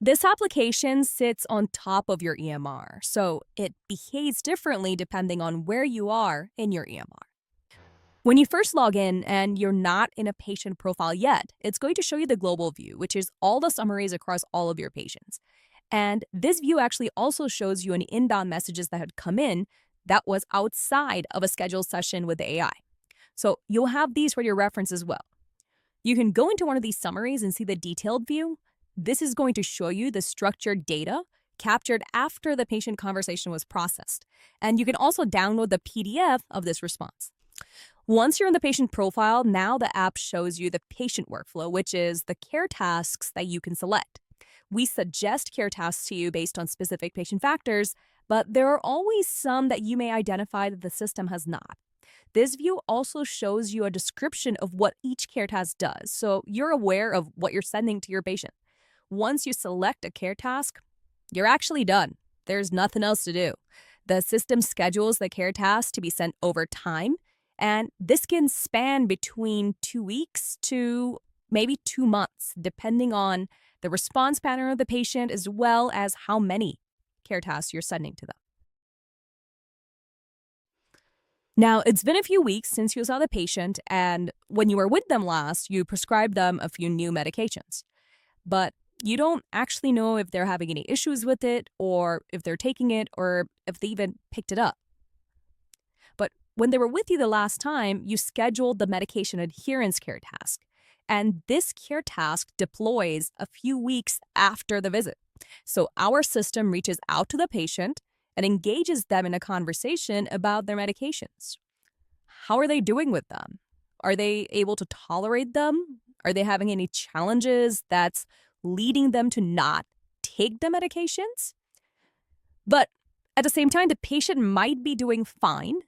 This application sits on top of your EMR, so it behaves differently depending on where you are in your EMR. When you first log in and you're not in a patient profile yet, it's going to show you the global view, which is all the summaries across all of your patients. And this view actually also shows you any inbound messages that had come in that was outside of a scheduled session with the AI. So you'll have these for your reference as well. You can go into one of these summaries and see the detailed view. This is going to show you the structured data captured after the patient conversation was processed. And you can also download the PDF of this response. Once you're in the patient profile, now the app shows you the patient workflow, which is the care tasks that you can select. We suggest care tasks to you based on specific patient factors, but there are always some that you may identify that the system has not. This view also shows you a description of what each care task does, so you're aware of what you're sending to your patient. Once you select a care task, you're actually done. There's nothing else to do. The system schedules the care task to be sent over time, and this can span between 2 weeks to maybe 2 months, depending on the response pattern of the patient as well as how many care tasks you're sending to them. Now, it's been a few weeks since you saw the patient, and when you were with them last, you prescribed them a few new medications. But you don't actually know if they're having any issues with it, or if they're taking it, or if they even picked it up. But when they were with you the last time, you scheduled the medication adherence care task. And this care task deploys a few weeks after the visit. So our system reaches out to the patient and engages them in a conversation about their medications. How are they doing with them? Are they able to tolerate them? Are they having any challenges that's leading them to not take the medications? But at the same time, the patient might be doing fine,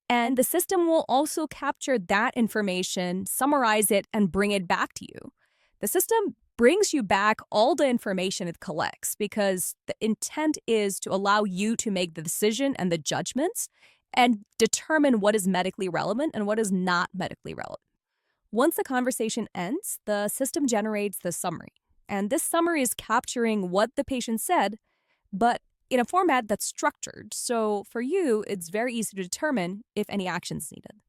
and the system will also capture that information, summarize it, and bring it back to you. The system brings you back all the information it collects because the intent is to allow you to make the decision and the judgments and determine what is medically relevant and what is not medically relevant. Once the conversation ends, the system generates the summary. And this summary is capturing what the patient said, but in a format that's structured. So for you, it's very easy to determine if any action's needed.